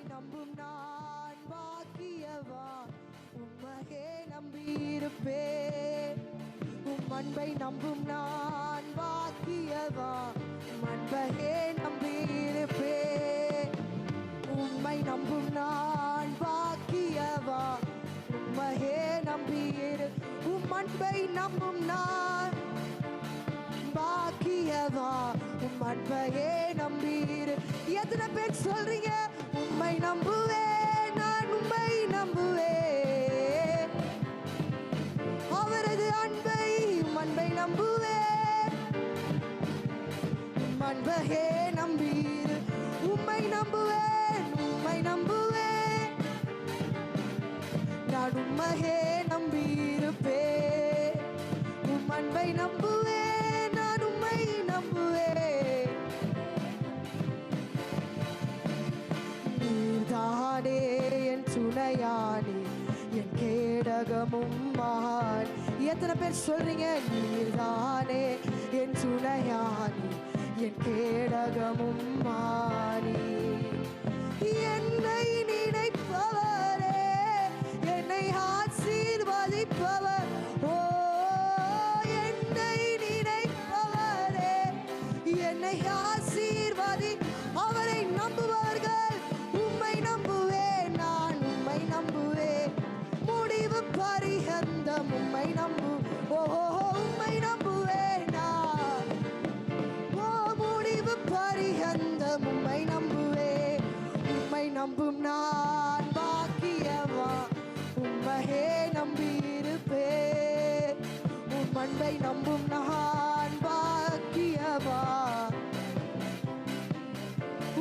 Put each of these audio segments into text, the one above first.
நம்பும் நான் பாக்கியவா, உம்மையே நம்பியிருப்பேன். உம் அன்பை நம்பும் நான் பாக்கியவா, அன்பையே நம்பியிருப்பேன். உம்மை நம்பும் நான் பாக்கியவா, உம்மையே நம்பியிரு. உம் அன்பை நம்பும் நான் பாக்கியவா, உம் அன்பையே நம்பியிரு. எத்தனை பேர் சொல்றீங்க? உம்மை நம்புவேன், நான் உம்மை நம்புவேன். அவரது அன்பை, உம் அன்பை நம்புவேன். உம் அன்பையே நம்பியிரு. உம்மை நம்புவேன், உம்மை நம்புவேன். நான் உம்மையே நம்பியிருப்பேன். உம் அன்பை நம்புவேன், நான் உம்மை நம்புவேன். நீர்தானே என் துணையானே, என் கேடகமும் மகான். எத்தனை பேர் சொல்றீங்க? நீர்தானே என் துணையானே, என் கேடகமும் மானே. என்னை நினைப்பவரே, என்னை ஆசீர்வதிப்பவர். ஓ, என்னை நினைப்பவரே, என்னை ஆசீர்வதி. அவரை நம்புவார்கள். உம்மை நம்புவேன், நான் உம்மை நம்புவேன். முடிவு பரியந்தம் உம்மை நம்பு. ஓ, உம்மை நம்புவேன் நான். ஓ, முடிவு பரியந்தம் உம்மை நம்புவேன். உம்மை நம்பும் நான் பாக்கியவா, உம்மையே நம்பியிருப்பேன். உம் அன்பை நம்பும் நான் பாக்கியவா.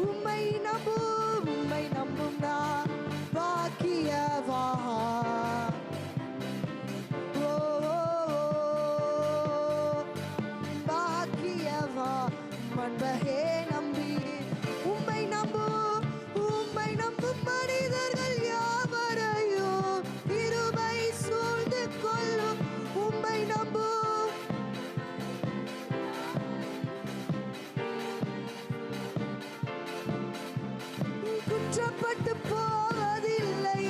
உம்மை நம்பும், உம்மை நம்பும் நான் பாக்கியவா. ஓ, பாக்கியவா, உம் அன்பையே நம்பி. உம்மை நம்பும், உம்மை நம்பும் மனிதர்கள் யாவரையும் கிருபை சூழ்ந்து கொள்ளும். உம்மை நம்பும், குற்றப்பட்டு போவதில்லை,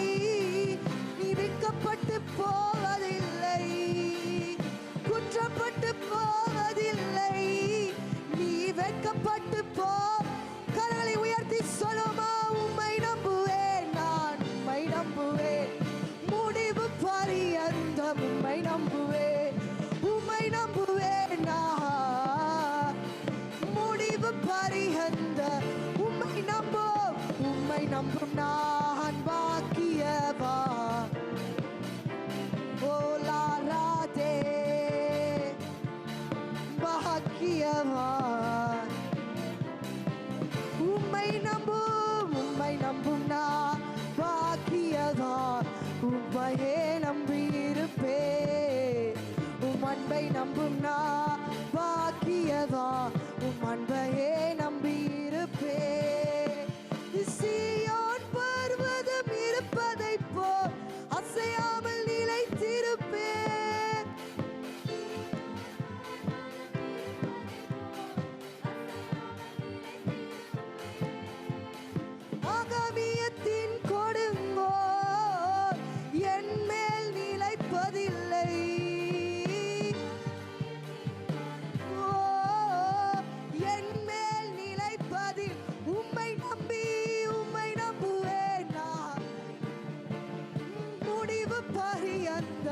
நீ விற்கப்பட்டு போவதில்லை. குற்றப்பட்டு போவதில்லை, நீ வெட்கப்பட்டு போ. கரங்களை உயர்த்தி சொல்லுமா? உம்மை நம்புவேன், நான் உம்மை நம்புவேன். முடிவு பரியந்தம் உம்மை நம்புவேன். உம்மை நம்புவேன் நான். முடிவு பரியந்த உம்மை நம்பும், உம்மை நம்பும் நான் பாக்கியவா. ஓ லாராதே பாக்கியவா. உம்மை நம்பும், உம்மை நம்பும் நான் பாக்கியவா. உம்மையே நம்பியிருப்பேன். உம் அன்பை நம்பும் நான் பாக்கியவா. உம் அன்பையே நம்பியிருப்பேன். சீயோன் பர்வதம் இருப்பதைப் போல் அசையாமல் நிலைத்திருப்பேன். ஆகாமியத்தின் கொடுங்கோல் என் மேல் நிலைப்பதில்லை. ஓ, என் மேல் நிலைப்பதில் உம்மை நம்பி, உம்மை நம்புவேன் நான். முடிவு பரியந்த